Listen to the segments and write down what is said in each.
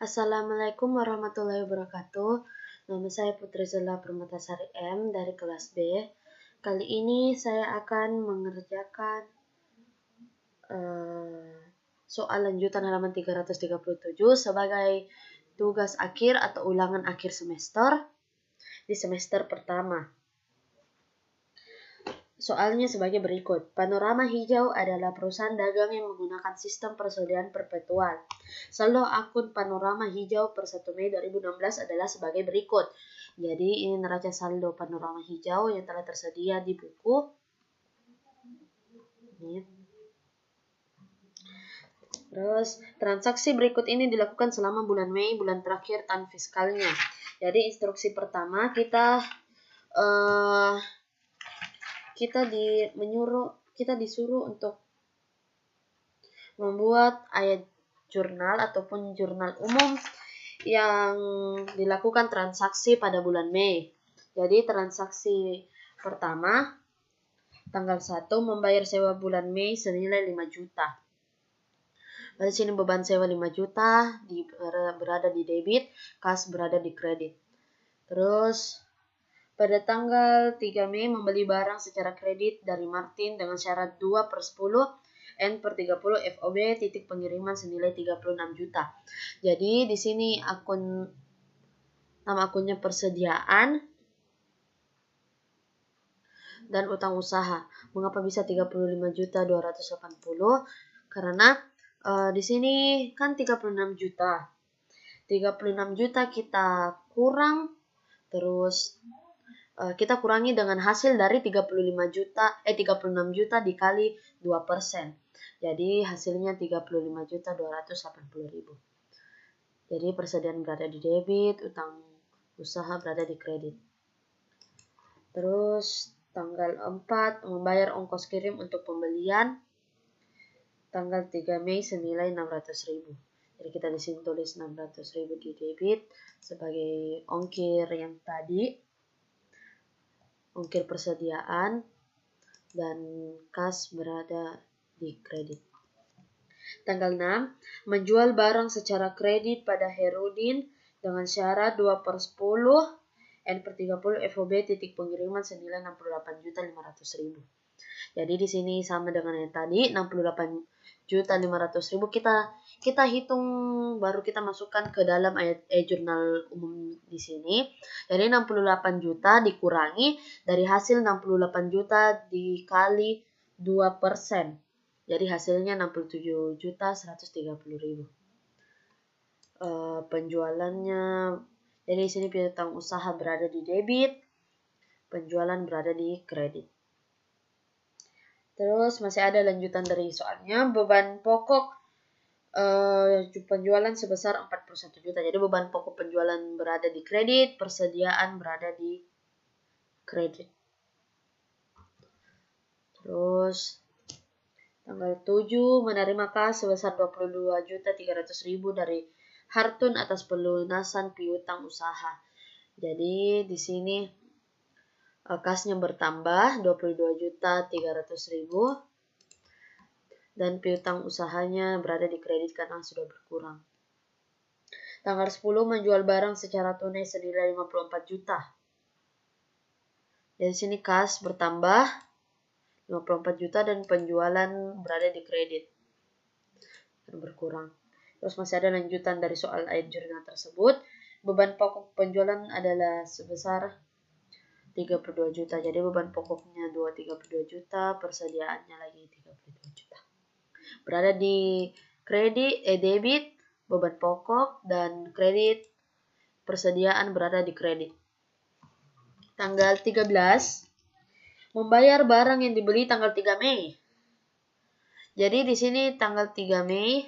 Assalamualaikum warahmatullahi wabarakatuh. Nama saya Putri Zela Permatasari M dari kelas B. Kali ini saya akan mengerjakan soal lanjutan halaman 337 sebagai tugas akhir atau ulangan akhir semester di semester pertama. Soalnya sebagai berikut. Panorama Hijau adalah perusahaan dagang yang menggunakan sistem persediaan perpetual. Saldo akun Panorama Hijau per 1 Mei 2016 adalah sebagai berikut. Jadi ini neraca saldo Panorama Hijau yang telah tersedia di buku. Ini. Terus transaksi berikut ini dilakukan selama bulan Mei, bulan terakhir tahun fiskalnya. Jadi instruksi pertama kita disuruh untuk membuat ayat jurnal ataupun jurnal umum yang dilakukan transaksi pada bulan Mei. Jadi transaksi pertama tanggal 1 membayar sewa bulan Mei senilai 5 juta. Pada sini beban sewa 5 juta berada di debit, kas berada di kredit. Terus pada tanggal 3 Mei membeli barang secara kredit dari Martin dengan syarat 2/10 N/30 FOB titik pengiriman senilai 36 juta. Jadi di sini nama akunnya persediaan dan utang usaha. Mengapa bisa 35.280? Karena di sini kan 36 juta. 36 juta kita kurang, terus kita kurangi dengan hasil dari 36 juta dikali 2%. Jadi hasilnya 35.280.000. Jadi persediaan berada di debit, utang usaha berada di kredit. Terus tanggal 4 membayar ongkos kirim untuk pembelian tanggal 3 Mei senilai 600.000. Jadi kita di sini tulis 600.000 di debit sebagai ongkir yang tadi. Ongkir persediaan dan kas berada di kredit. Tanggal 6, menjual barang secara kredit pada Herudin dengan syarat 2/10 N/30 FOB titik pengiriman senilai 68.500.000. Jadi di sini sama dengan yang tadi 68.500.000 kita hitung baru kita masukkan ke dalam ayat jurnal umum di sini. Jadi 68 juta dikurangi dari hasil 68 juta dikali 2%. Jadi hasilnya 67.130.000. Penjualannya, jadi di sini piutang usaha berada di debit, penjualan berada di kredit. Terus masih ada lanjutan dari soalnya, beban pokok penjualan sebesar 41 juta. Jadi beban pokok penjualan berada di kredit, persediaan berada di kredit. Terus tanggal 7 menerima kas sebesar 22.300.000 dari Hartun atas pelunasan piutang usaha. Jadi di sini kasnya bertambah 22.300.000 dan piutang usahanya berada di kredit karena sudah berkurang. Tanggal 10 menjual barang secara tunai senilai 54 juta. Dari sini kas bertambah 54 juta dan penjualan berada di kredit dan berkurang. Terus masih ada lanjutan dari soal ayat jurnal tersebut. Beban pokok penjualan adalah sebesar 32 juta. Jadi beban pokoknya 32 juta, persediaannya lagi 32 juta. Berada di debit, beban pokok, dan kredit, persediaan berada di kredit. Tanggal 13, membayar barang yang dibeli tanggal 3 Mei. Jadi di sini tanggal 3 Mei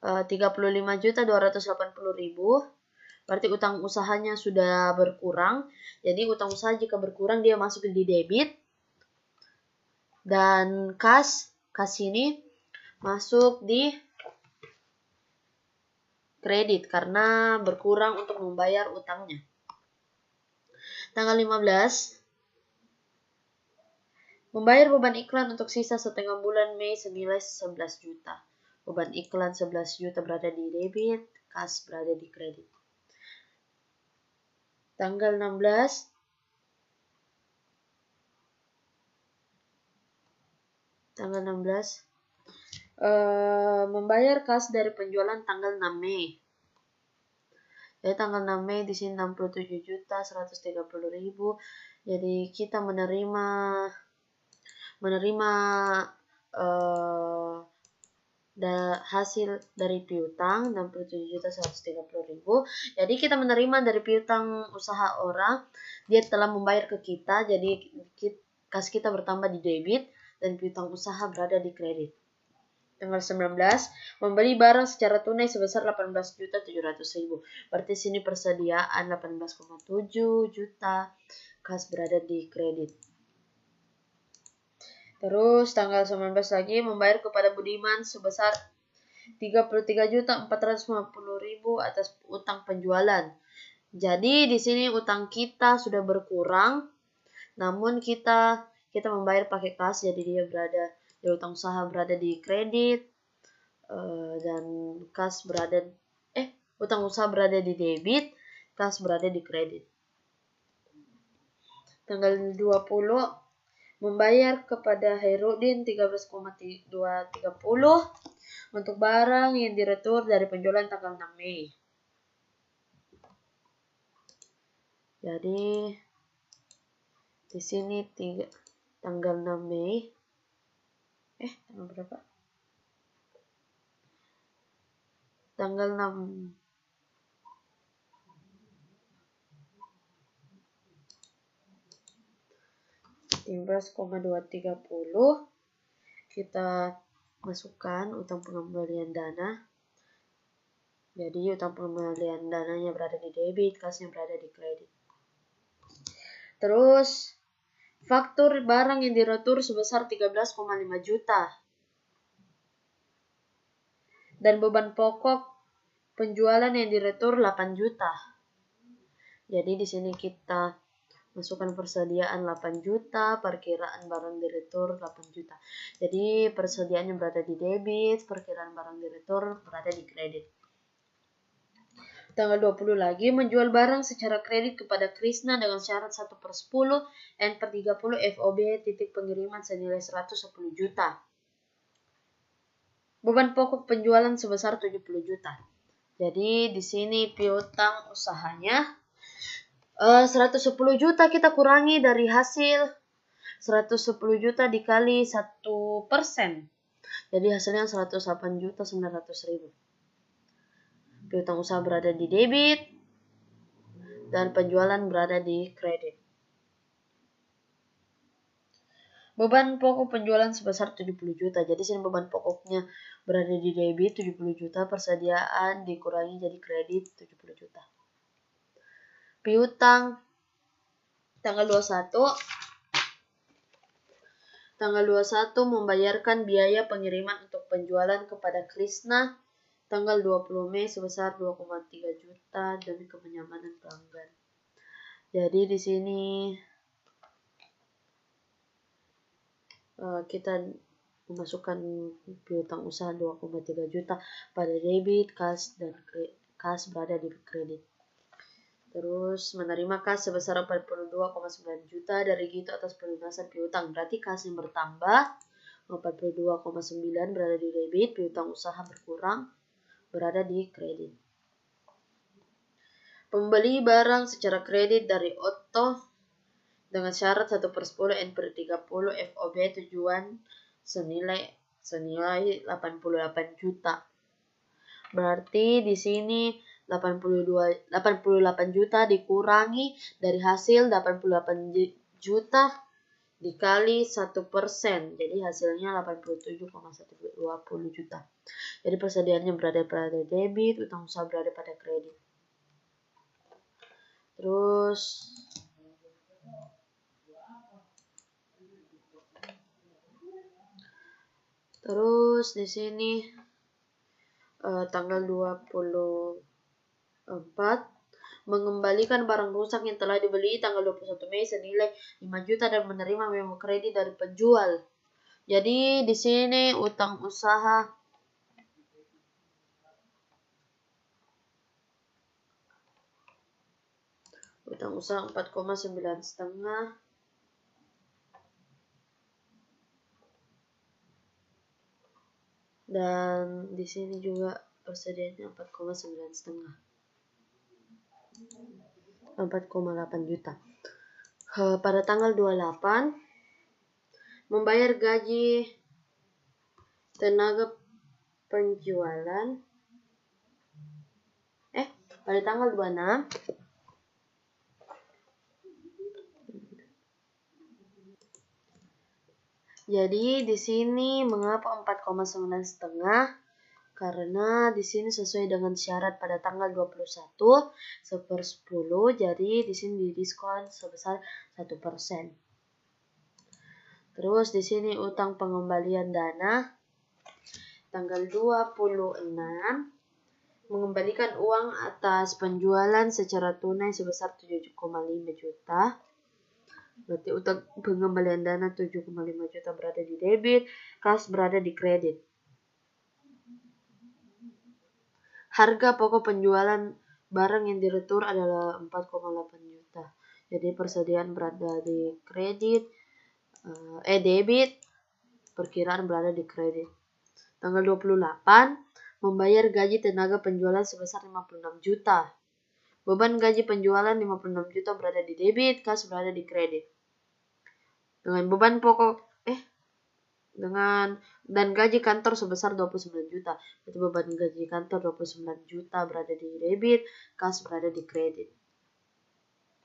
35.280.000. Berarti utang usahanya sudah berkurang. Jadi utang usaha jika berkurang dia masuk di debit. Dan kas ini masuk di kredit karena berkurang untuk membayar utangnya. Tanggal 15 membayar beban iklan untuk sisa setengah bulan Mei senilai 11 juta. Beban iklan 11 juta berada di debit, kas berada di kredit. Tanggal 16 membayar kas dari penjualan tanggal 6 Mei. Jadi tanggal 6 Mei di sini 67.130.000. Jadi kita menerima hasil dari piutang 67.130.000. Jadi kita menerima dari piutang usaha orang, dia telah membayar ke kita, jadi kas kita bertambah di debit dan piutang usaha berada di kredit. Tanggal 19, membeli barang secara tunai sebesar 18.700.000. Berarti sini persediaan 18,7 juta, kas berada di kredit. Terus tanggal 19 lagi, membayar kepada Budiman sebesar 33.450.000 atas utang penjualan. Jadi di sini utang kita sudah berkurang, namun kita membayar pakai kas, jadi dia berada di utang usaha berada di kredit, dan kas berada utang usaha berada di debit, kas berada di kredit. Tanggal 20 membayar kepada Hairudin 13,230 untuk barang yang diretur dari penjualan tanggal 6 Mei. Jadi di sini tanggal 6 Mei. Tanggal berapa? Tanggal 6 13,230 kita masukkan utang pengembalian dana. Jadi utang pengembalian dananya berada di debit, kasnya berada di kredit. Terus faktur barang yang diretur sebesar 13,5 juta. Dan beban pokok penjualan yang diretur 8 juta. Jadi di sini kita masukkan persediaan 8 juta, perkiraan barang diretur 8 juta. Jadi persediaannya berada di debit, perkiraan barang diretur berada di kredit. Tanggal 20 lagi, menjual barang secara kredit kepada Krisna dengan syarat 1/10 N/30 FOB titik pengiriman senilai 110 juta. Beban pokok penjualan sebesar 70 juta. Jadi di sini piutang usahanya 110 juta kita kurangi dari hasil 110 juta dikali 1%. Jadi hasilnya 108.900.000. Piutang usaha berada di debit dan penjualan berada di kredit. Beban pokok penjualan sebesar 70 juta. Jadi sini beban pokoknya berada di debit 70 juta, persediaan dikurangi jadi kredit 70 juta. Piutang tanggal 21 membayarkan biaya pengiriman untuk penjualan kepada Krisna tanggal 20 Mei sebesar 2,3 juta demi kenyamanan pelanggan. Jadi di sini kita memasukkan piutang usaha 2,3 juta pada debit, kas, dan kas berada di kredit. Terus menerima kas sebesar 42,9 juta dari Gito atas pelunasan piutang. Berarti kas yang bertambah 42,9 berada di debit, piutang usaha berkurang berada di kredit. Pembeli barang secara kredit dari Otto dengan syarat 1/10 N/30 FOB tujuan senilai 88 juta. Berarti di sini 88 juta dikurangi dari hasil 88 juta dikali 1%. Jadi hasilnya 87,120 juta. Jadi persediaannya berada pada debit, utang usaha berada pada kredit. Terus di sini tanggal 24 mengembalikan barang rusak yang telah dibeli tanggal 21 Mei senilai 5 juta dan menerima memo kredit dari penjual. Jadi di sini utang usaha Utang usaha 4,9,5. Dan di sini juga persediaannya 4,9,5. 4,8 juta. Pada tanggal 28 membayar gaji tenaga penjualan. Pada tanggal 26 jadi di sini mengapa 4,9,5? Karena di sini sesuai dengan syarat pada tanggal 21 1/10, jadi di sini didiskon sebesar 1%. Terus di sini utang pengembalian dana tanggal 26 mengembalikan uang atas penjualan secara tunai sebesar 7,5 juta. Berarti utang pengembalian dana 7,5 juta berada di debit, kas berada di kredit. Harga pokok penjualan barang yang diretur adalah 4,8 juta. Jadi persediaan berada di kredit, debit, perkiraan berada di kredit. Tanggal 28 membayar gaji tenaga penjualan sebesar 56 juta. Beban gaji penjualan 56 juta berada di debit, kas berada di kredit. Dengan beban pokok dan gaji kantor sebesar 29 juta. Jadi beban gaji kantor 29 juta berada di debit, kas berada di kredit.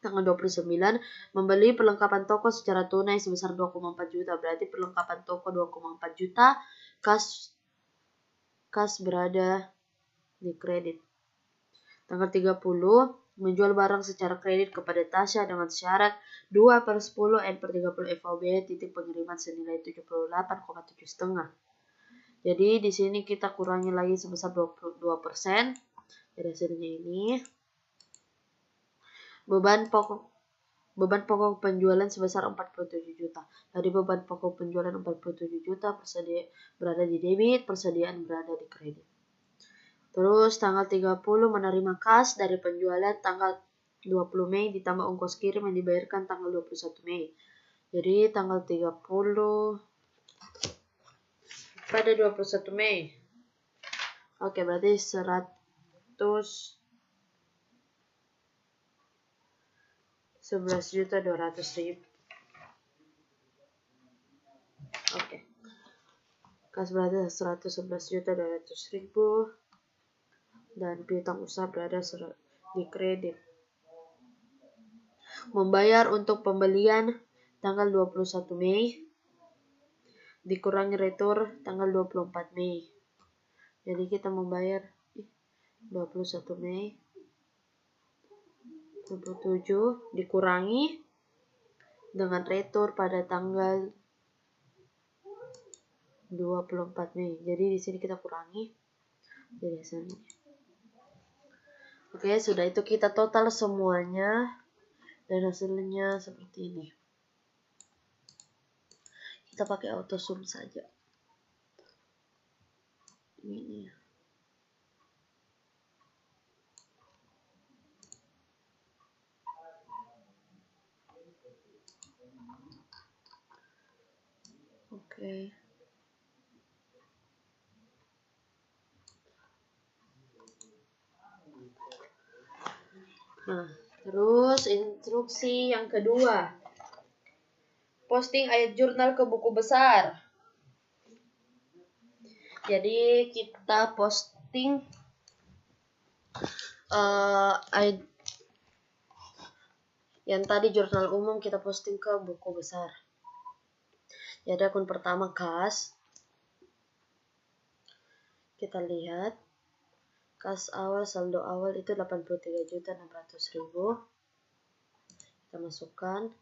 Tanggal 29 membeli perlengkapan toko secara tunai sebesar 2,4 juta. Berarti perlengkapan toko 2,4 juta, kas berada di kredit. Tanggal 30 menjual barang secara kredit kepada Tasya dengan syarat 2/10 N/30 FOB titik pengiriman senilai 78,7,5. Jadi di sini kita kurangi lagi sebesar 22%. Jadi hasilnya ini beban pokok penjualan sebesar 47 juta. Tadi beban pokok penjualan 47 juta, persediaan berada di debit, persediaan berada di kredit. Terus tanggal 30 menerima kas dari penjualan tanggal 20 Mei ditambah ongkos kirim yang dibayarkan tanggal 21 Mei. Jadi tanggal 30 pada 21 Mei. Oke, berarti 111.200.000. Oke. Kas berada 111.200.000 dan piutang usaha berada di kredit. Membayar untuk pembelian tanggal 21 Mei dikurangi retur tanggal 24 Mei. Jadi kita membayar 21 Mei 27 dikurangi dengan retur pada tanggal 24 Mei. Jadi di sini kita kurangi jadi hasilnya. Oke, sudah itu kita total semuanya dan hasilnya seperti ini. Kita pakai auto zoom saja. Ini. Oke. Nah, terus instruksi yang kedua. Posting ayat jurnal ke buku besar. Jadi kita posting ayat yang tadi jurnal umum kita posting ke buku besar. Jadi akun pertama kas. Kita lihat kas awal saldo awal itu 83.600.000. Kita masukkan.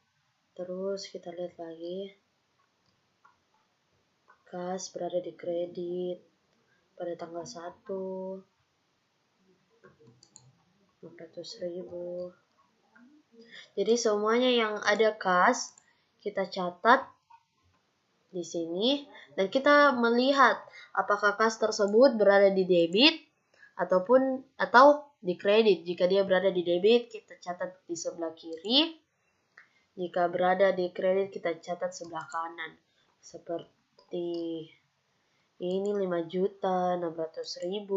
Terus kita lihat lagi. Kas berada di kredit pada tanggal 1 600.000. Jadi semuanya yang ada kas kita catat di sini dan kita melihat apakah kas tersebut berada di debit atau di kredit. Jika dia berada di debit, kita catat di sebelah kiri. Jika berada di kredit, kita catat sebelah kanan. Seperti ini 5.600.000,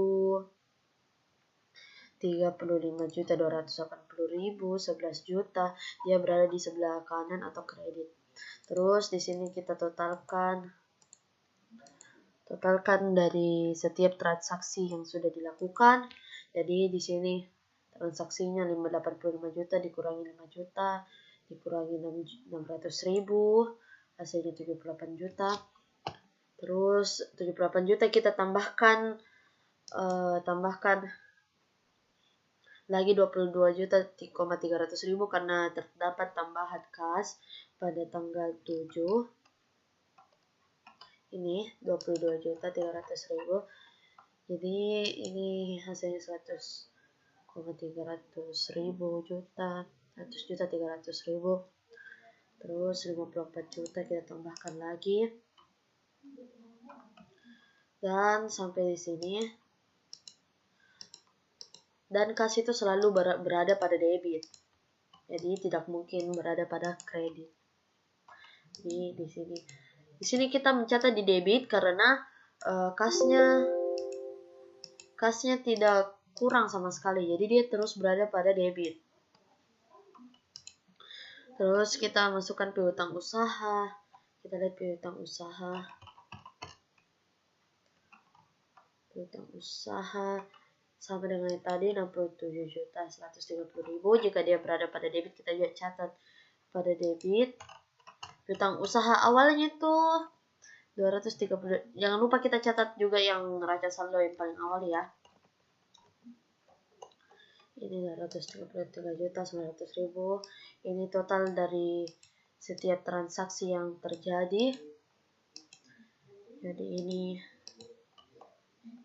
35.280.000, 11 juta, dia berada di sebelah kanan atau kredit. Terus di sini kita totalkan dari setiap transaksi yang sudah dilakukan. Jadi di sini transaksinya 85 juta dikurangi 5 juta dikurangi 600.000, hasilnya 78 juta. Terus 78 juta kita tambahkan lagi 22.300.000 karena terdapat tambahan kas pada tanggal 7. Ini 22.300.000. Jadi ini hasilnya 100.300.000 juta, 100.300.000. Terus 54 juta kita tambahkan lagi. Dan sampai di sini. Dan kas itu selalu berada pada debit. Jadi tidak mungkin berada pada kredit. Jadi di sini kita mencatat di debit karena kasnya tidak kurang sama sekali. Jadi dia terus berada pada debit. Terus kita masukkan piutang usaha. Kita lihat piutang usaha. Piutang usaha sama dengan yang tadi 67.130.000. Jika dia berada pada debit, kita juga catat pada debit. Piutang usaha awalnya itu 230. Jangan lupa kita catat juga yang neraca saldo yang paling awal ya. Ini 233.900.000. Ini total dari setiap transaksi yang terjadi. Jadi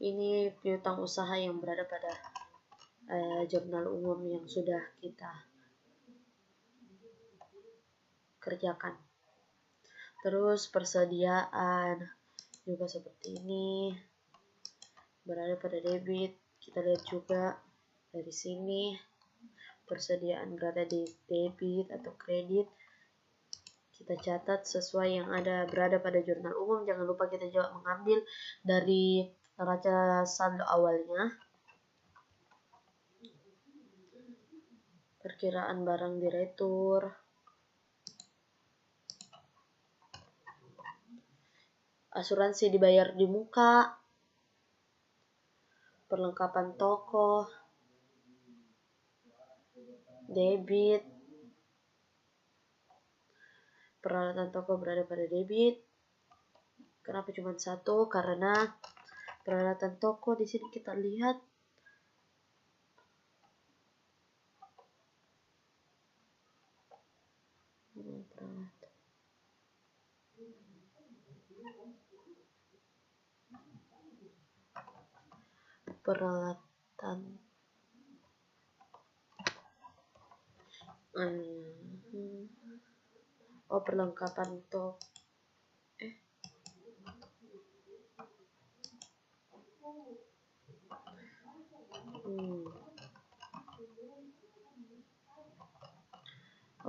ini piutang usaha yang berada pada jurnal umum yang sudah kita kerjakan. Terus persediaan juga seperti ini, berada pada debit. Kita lihat juga dari sini persediaan berada di debit atau kredit. Kita catat sesuai yang berada pada jurnal umum. Jangan lupa kita juga mengambil dari neraca saldo awalnya. Perkiraan barang di retur. Asuransi dibayar di muka. Perlengkapan toko. Debit. Peralatan toko berada pada debit. Kenapa cuma satu? Karena peralatan toko di sini kita lihat peralatan perlengkapan toko.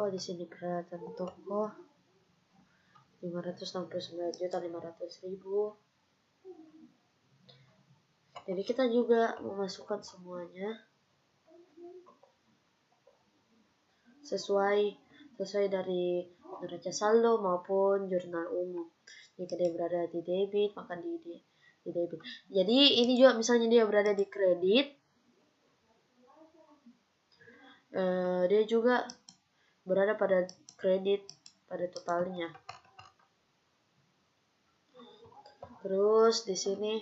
Di sini peralatan toko 569.500.000. Jadi kita juga memasukkan semuanya sesuai dari neraca saldo maupun jurnal umum. Jika dia berada di debit, maka di debit. Jadi ini juga misalnya dia berada di kredit, dia juga berada pada kredit pada totalnya. Terus di sini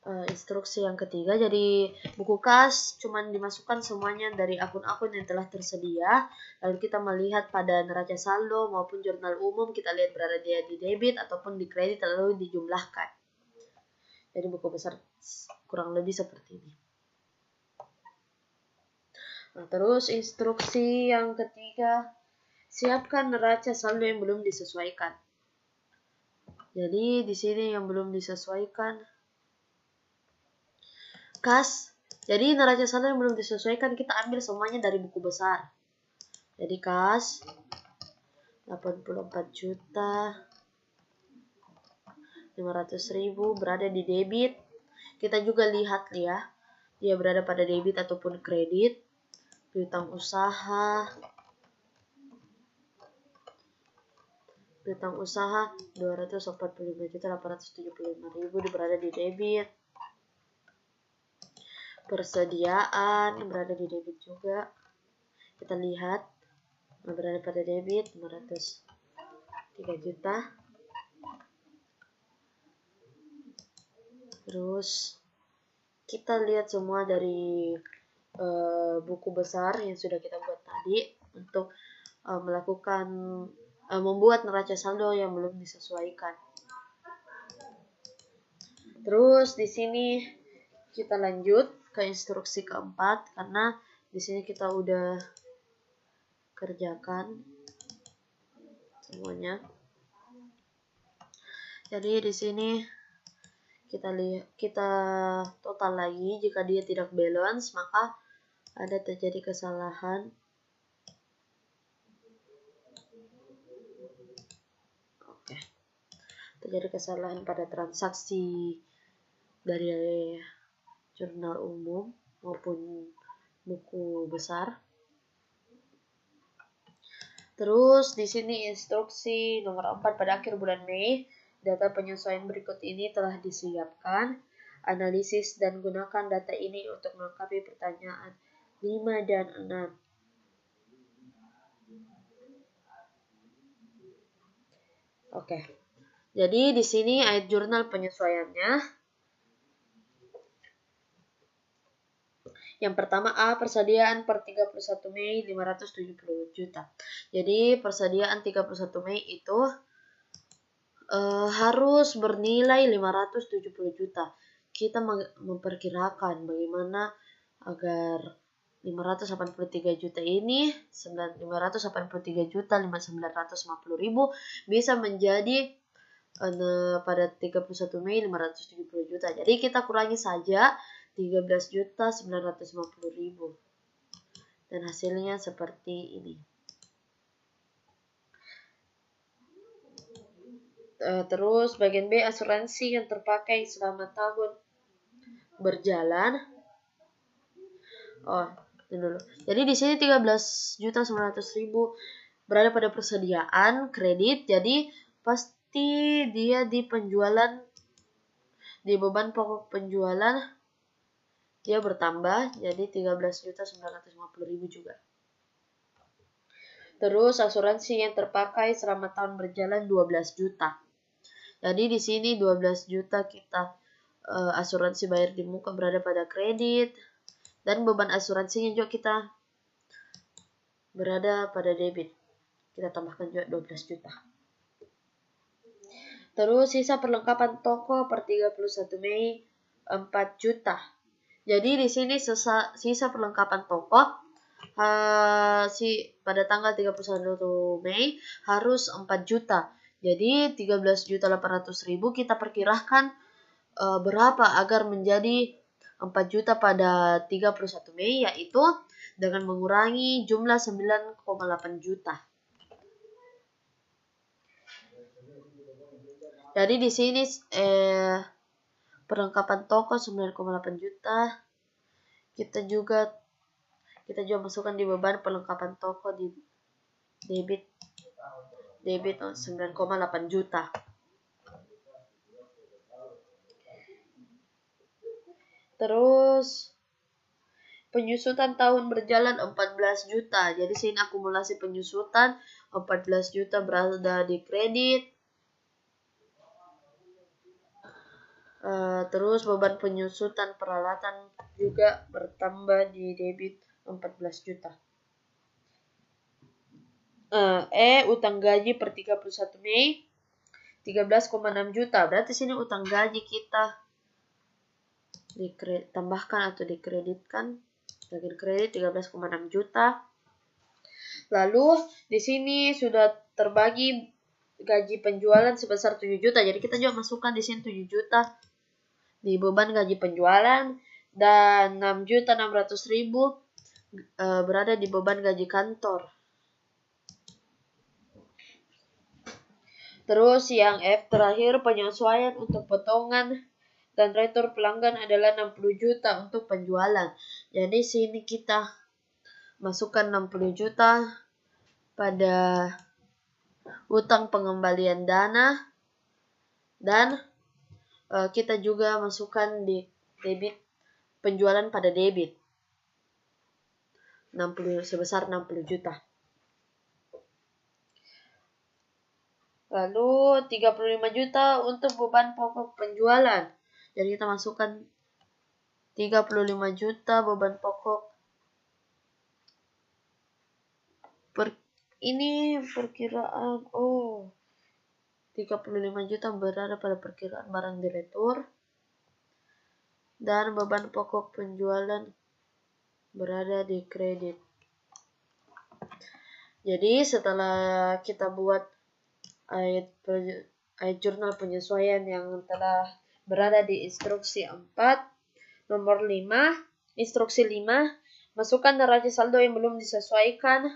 instruksi yang ketiga, jadi buku kas cuman dimasukkan semuanya dari akun-akun yang telah tersedia. Lalu kita melihat pada neraca saldo maupun jurnal umum, kita lihat berada dia di debit ataupun di kredit, lalu dijumlahkan. Jadi buku besar kurang lebih seperti ini. Nah, terus instruksi yang ketiga, siapkan neraca saldo yang belum disesuaikan. Jadi di sini yang belum disesuaikan Kas. Jadi neraca saldo yang belum disesuaikan kita ambil semuanya dari buku besar. Jadi kas 84 juta 500.000 berada di debit. Kita juga lihat ya, dia berada pada debit ataupun kredit. Piutang usaha 245.875.000 berada di debit. Persediaan berada di debit juga. Kita lihat berada pada debit 503 juta. Terus kita lihat semua dari buku besar yang sudah kita buat tadi untuk melakukan membuat neraca saldo yang belum disesuaikan. Terus di sini kita lanjut ke instruksi keempat karena di sini kita udah kerjakan semuanya. Jadi di sini kita total lagi. Jika dia tidak balance maka ada terjadi kesalahan. Oke. Terjadi kesalahan pada transaksi dari jurnal umum maupun buku besar. Terus di sini instruksi nomor 4 pada akhir bulan Mei, data penyesuaian berikut ini telah disiapkan. Analisis dan gunakan data ini untuk melengkapi pertanyaan 5 dan 6. Oke. Jadi di sini ayat jurnal penyesuaiannya. Yang pertama A, persediaan per 31 Mei 570 juta. Jadi persediaan 31 Mei itu harus bernilai 570 juta. Kita memperkirakan bagaimana agar 583 juta ini 583 juta 950.000 bisa menjadi pada 31 Mei 570 juta. Jadi kita kurangi saja 13.950.000 dan hasilnya seperti ini. Terus bagian B, asuransi yang terpakai selama tahun berjalan. Dulu. Jadi di sini 13.900.000 berada pada persediaan kredit. Jadi pasti dia di penjualan, di beban pokok penjualan dia bertambah jadi 13.950.000 juga. Terus asuransi yang terpakai selama tahun berjalan 12 juta. Jadi di sini 12 juta kita asuransi bayar di muka berada pada kredit dan beban asuransinya juga kita berada pada debit. Kita tambahkan juga 12 juta. Terus sisa perlengkapan toko per 31 Mei 4 juta. Jadi di sini sisa perlengkapan toko pada tanggal 31 Mei harus 4 juta. Jadi 13.800.000 kita perkirakan berapa agar menjadi 4 juta pada 31 Mei, yaitu dengan mengurangi jumlah 9,8 juta. Jadi di sini perlengkapan toko 9,8 juta. Kita juga masukkan di beban perlengkapan toko di debit 9,8 juta. Terus penyusutan tahun berjalan 14 juta. Jadi sini akumulasi penyusutan 14 juta berada di kredit. Terus beban penyusutan peralatan juga bertambah di debit 14 juta. Utang gaji per 31 Mei 13,6 juta. Berarti sini utang gaji kita ditambahkan atau dikreditkan. Bagian kredit 13,6 juta. Lalu di sini sudah terbagi gaji penjualan sebesar 7 juta. Jadi kita juga masukkan di sini 7 juta di beban gaji penjualan Dan 6.600.000 berada di beban gaji kantor. Terus yang F terakhir, penyesuaian untuk potongan dan retur pelanggan adalah 60 juta untuk penjualan. Jadi sini kita masukkan 60 juta pada utang pengembalian dana, dan kita juga masukkan di debit penjualan pada debit sebesar 60 juta. Lalu 35 juta untuk beban pokok penjualan. Jadi kita masukkan 35 juta beban pokok. Ini perkiraan 35 juta berada pada perkiraan barang di retur. Dan beban pokok penjualan berada di kredit. Jadi setelah kita buat ayat jurnal penyesuaian yang telah berada di instruksi 4, nomor 5, instruksi 5, masukkan neraca saldo yang belum disesuaikan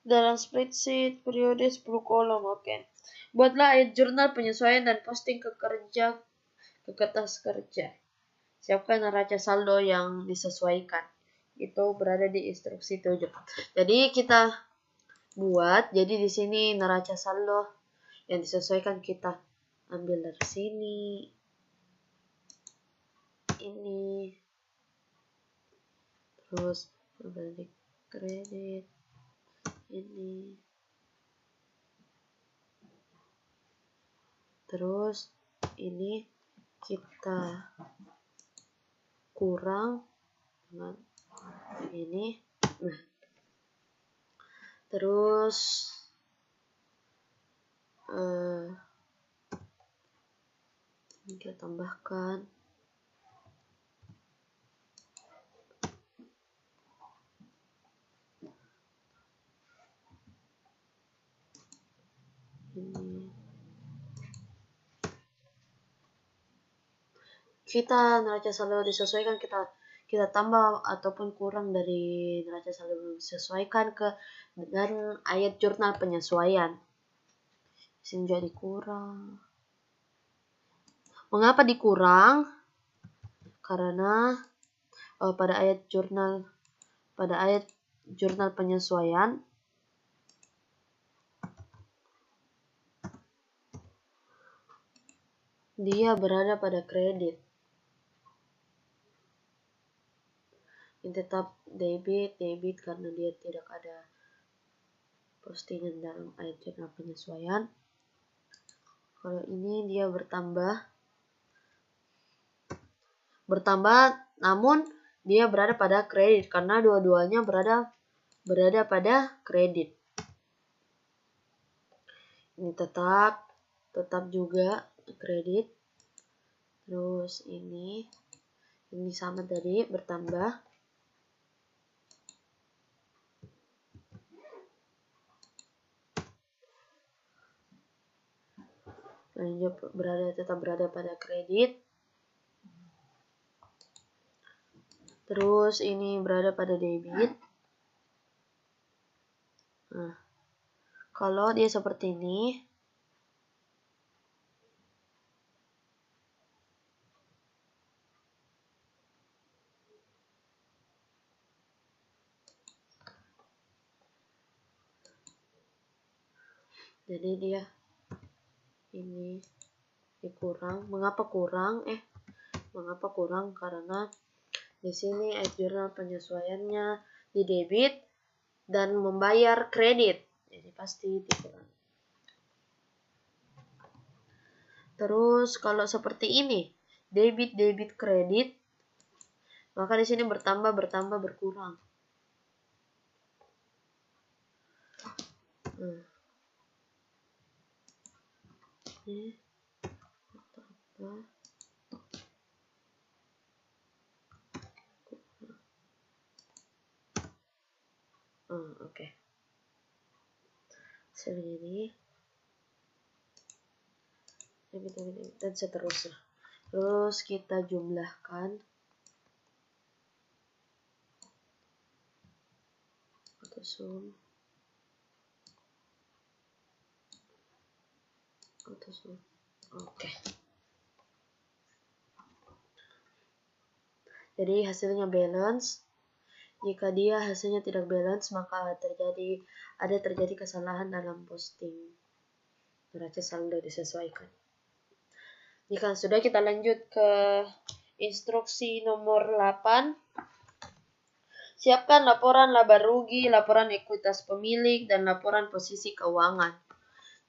dalam spreadsheet periode 10 kolom. Oke. Buatlah ayat jurnal penyesuaian dan posting ke kertas kerja. Siapkan neraca saldo yang disesuaikan. Itu berada di instruksi 7. Jadi kita buat, jadi di sini neraca saldo yang disesuaikan kita ambil dari sini, ini, terus ambil di kredit, ini, terus ini kita kurang dengan ini. Nah, terus kita tambahkan ini. Kita neraca saldo disesuaikan, kita tambah ataupun kurang dari neraca saldo belum disesuaikan dengan ayat jurnal penyesuaian. Sini jadi kurang. Mengapa dikurang? Karena pada ayat jurnal penyesuaian dia berada pada kredit. Ini tetap debit karena dia tidak ada postingan dalam ayat jurnal penyesuaian. Kalau ini dia bertambah namun dia berada pada kredit karena dua-duanya berada pada kredit. Ini tetap juga kredit. Terus ini sama tadi bertambah. Tetap berada pada kredit. Terus ini berada pada debit. Nah, kalau dia seperti ini, jadi dia ini dikurang. Mengapa kurang? Karena di sini ayat jurnal penyesuaiannya di debit dan membayar kredit. Jadi pasti dikurang. Terus kalau seperti ini, debit kredit, maka di sini bertambah berkurang. Ini bertambah. Oke. Seperti ini. Dan seterusnya. Terus kita jumlahkan. Atau sum. Oke. Jadi hasilnya balance. Jika dia hasilnya tidak balance, maka ada terjadi kesalahan dalam posting. Neraca saldo disesuaikan. Jika sudah, kita lanjut ke instruksi nomor 8. Siapkan laporan laba rugi, laporan ekuitas pemilik, dan laporan posisi keuangan.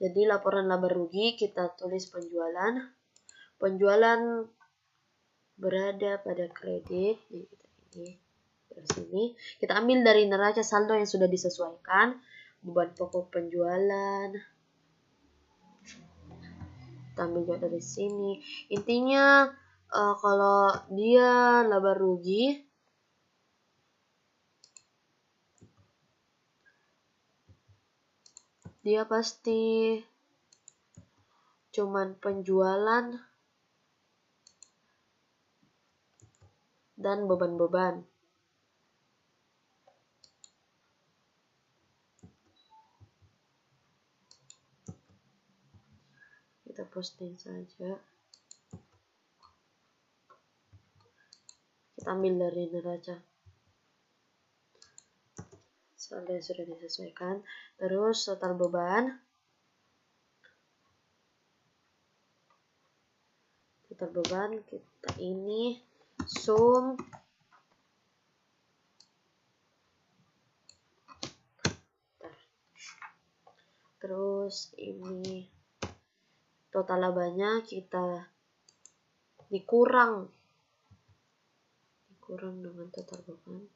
Jadi laporan laba rugi kita tulis penjualan. Penjualan berada pada kredit. Ini terus ini kita ambil dari neraca saldo yang sudah disesuaikan. Beban pokok penjualan. Kita ambil juga dari sini. Intinya kalau dia laba rugi, dia pasti cuman penjualan dan beban-beban. Kita posting saja. Kita ambil dari neraca saldo yang sudah disesuaikan. Terus total beban. Total beban kita ini sum terus ini total labanya kita dikurang dengan total beban,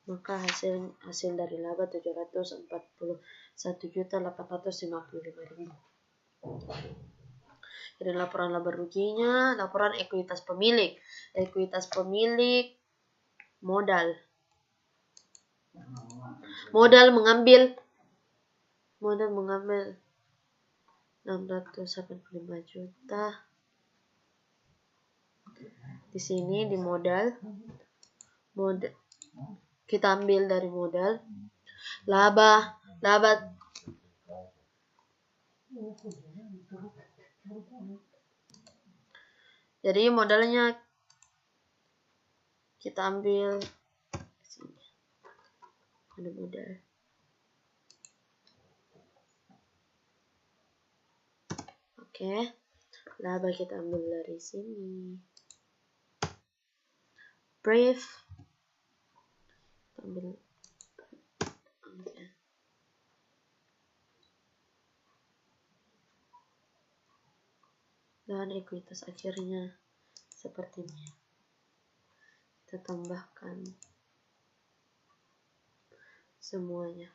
maka hasil dari laba 741.855.000. Jadi laporan laba ruginya, laporan ekuitas pemilik. Ekuitas pemilik modal. Modal mengambil 685 juta. Di sini di modal kita ambil dari modal. Laba jadi modalnya kita ambil sini. Ada modal. Oke. Laba kita ambil dari sini. Brief. Ambil. Okay. Dan ekuitas akhirnya seperti ini. Kita tambahkan semuanya.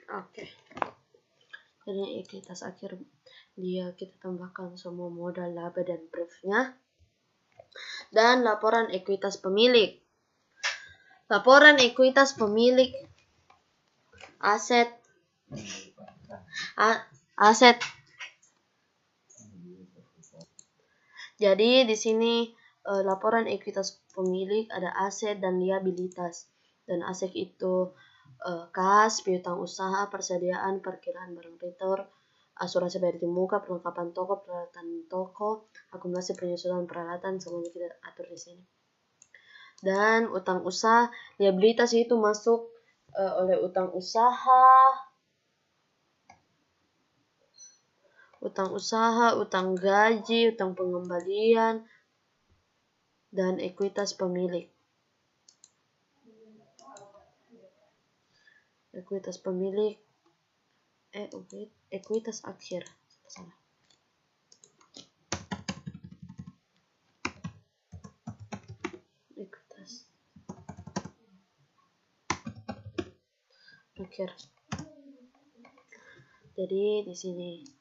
Oke. Jadi ekuitas akhir dia kita tambahkan semua modal, laba dan briefnya. Dan laporan ekuitas pemilik. Laporan ekuitas pemilik aset. Jadi di sini laporan ekuitas pemilik ada aset dan liabilitas. Dan aset itu kas, piutang usaha, persediaan, perkiraan barang retor, asuransi bayar di muka, perlengkapan toko, peralatan toko, akumulasi penyusunan peralatan, semuanya kita atur di sini. Dan utang usaha, liabilitas itu masuk oleh utang usaha, utang gaji, utang pengembalian, dan ekuitas pemilik. Ekuitas pemilik ekuitas akhir. Salah. akhir. Jadi di sini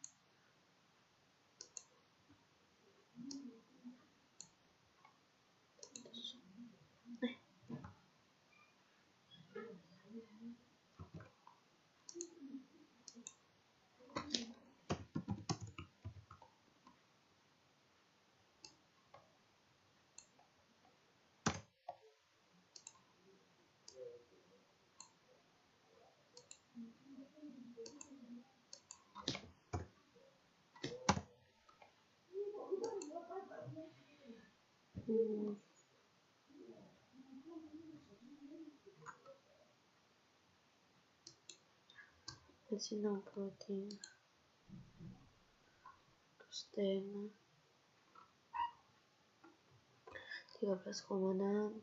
senang protein setengah 13,6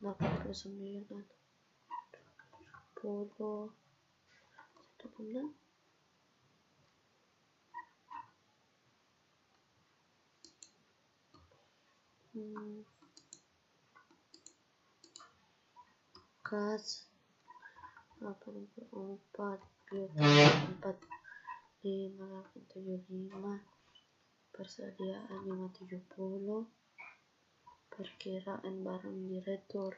89 10 1,6 kas 84 4 5,75 persediaan 570 perkiraan barang di retur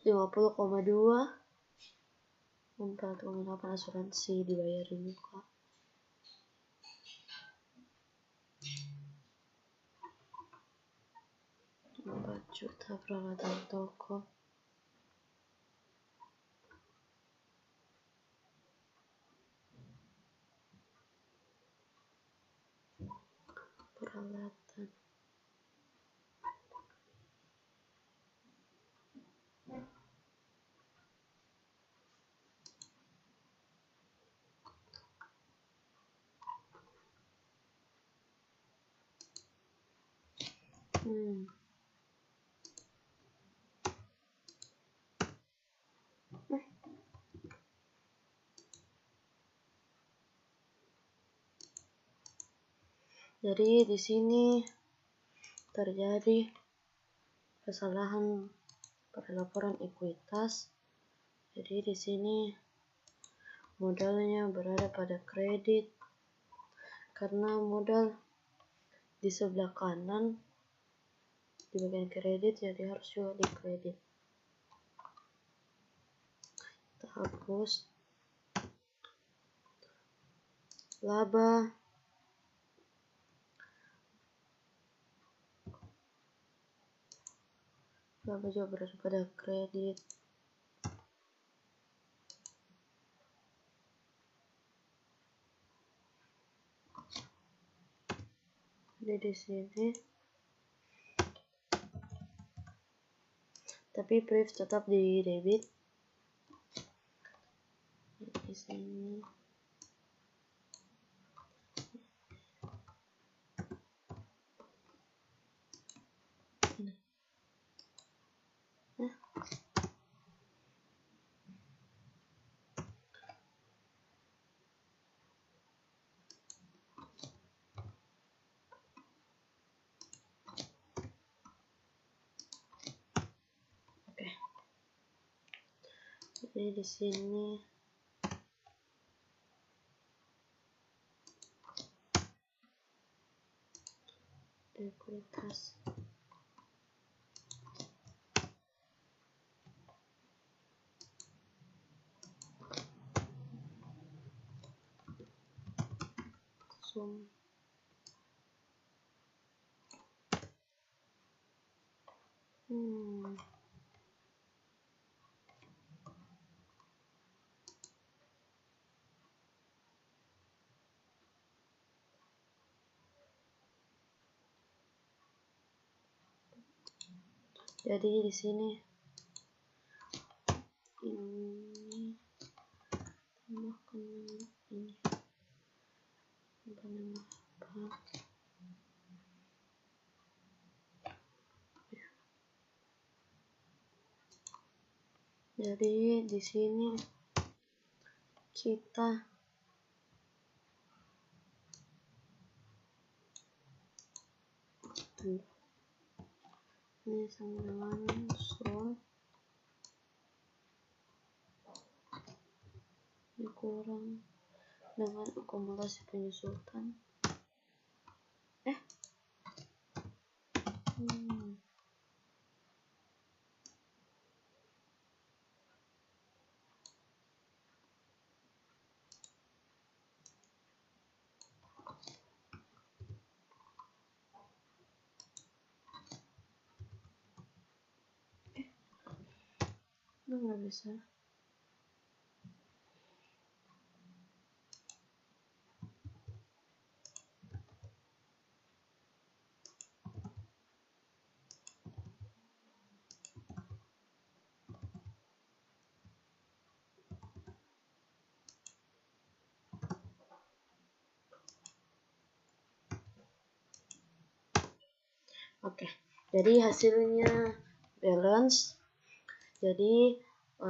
50,2 4,8 asuransi dibayar di muka 4 juta peralatan toko peralatan Jadi di sini terjadi kesalahan pada laporan ekuitas. Jadi di sini modalnya berada pada kredit karena modal di sebelah kanan di bagian kredit, jadi harus juga di kredit. Kita hapus laba juga berada pada kredit. Jadi di sini, tapi brief tetap di debit. Di sini jadi di sini ekuitas sum jadi di sini ini tambahkan ini apa jadi di sini kita ini sama dengan sum dikurang dengan akumulasi penyusutan. Nggak bisa. Oke, jadi hasilnya balance. Jadi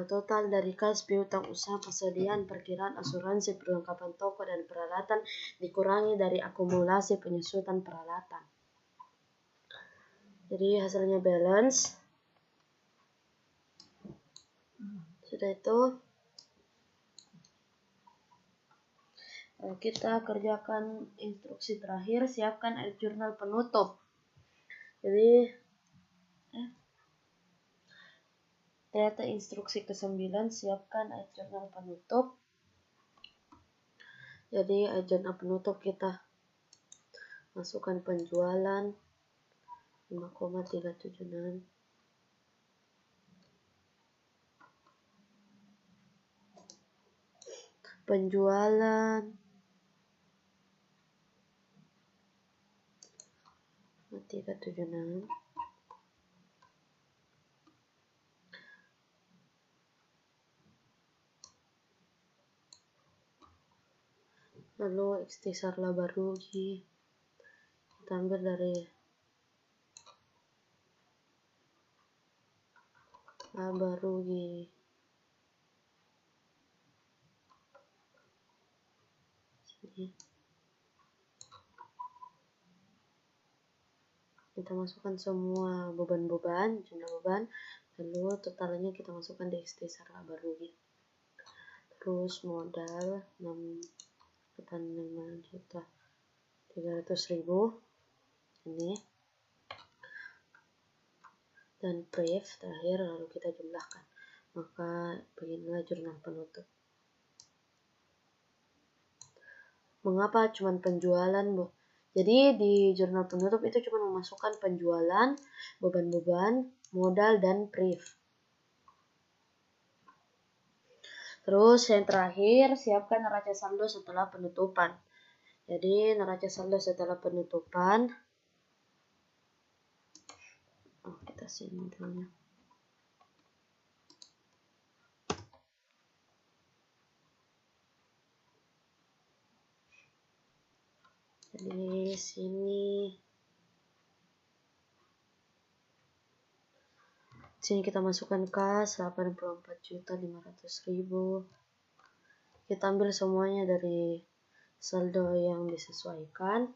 total dari kas piutang usaha persediaan perkiraan asuransi perlengkapan toko dan peralatan dikurangi dari akumulasi penyusutan peralatan. Jadi hasilnya balance. Sudah itu kita kerjakan instruksi terakhir, siapkan air jurnal penutup. Jadi ternyata instruksi ke-9, siapkan air jurnal penutup. Jadi air jurnal penutup kita masukkan penjualan 5,376, penjualan 376, lalu ikhtisar laba rugi kita ambil dari laba rugi sini. Kita masukkan semua beban-beban, jumlah beban, lalu totalnya kita masukkan di ikhtisar laba rugi. Terus modal 5.300.000 ini, dan brief terakhir, lalu kita jumlahkan. Maka beginilah jurnal penutup. Mengapa cuma penjualan, Bu? Jadi di jurnal penutup itu cuma memasukkan penjualan, beban-beban, modal, dan brief. Terus yang terakhir, siapkan neraca saldo setelah penutupan. Jadi neraca saldo setelah penutupan, kita sini dulu. Jadi sini kita masukkan kas 84.500.000. Kita ambil semuanya dari saldo yang disesuaikan.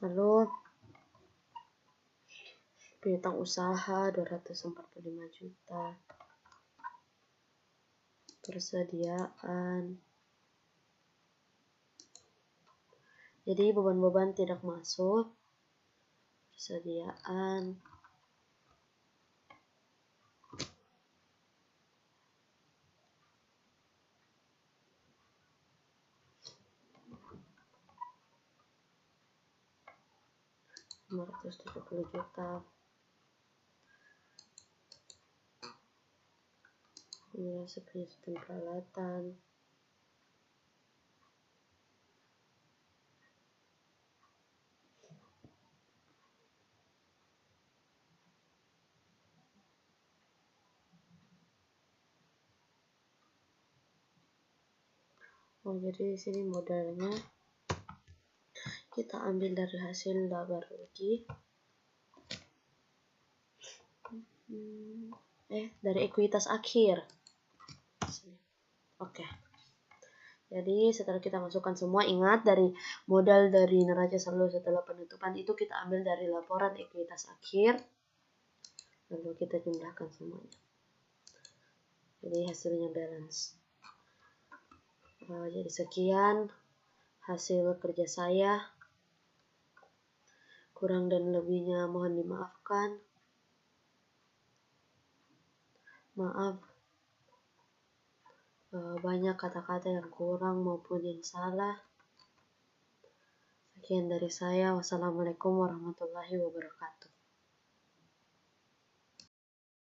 Lalu piutang usaha 245 juta. Persediaan. Jadi beban-beban tidak masuk. Persediaan. Rp570 juta. Ini penyusutan peralatan. Jadi di sini modalnya kita ambil dari hasil laba rugi. Dari ekuitas akhir. Oke. Jadi setelah kita masukkan semua, ingat dari modal dari neraca saldo setelah penutupan itu kita ambil dari laporan ekuitas akhir. Lalu kita jumlahkan semuanya. Jadi hasilnya balance. Jadi sekian hasil kerja saya. Kurang dan lebihnya mohon dimaafkan. Maaf, banyak kata-kata yang kurang maupun yang salah. Sekian dari saya. Wassalamualaikum warahmatullahi wabarakatuh.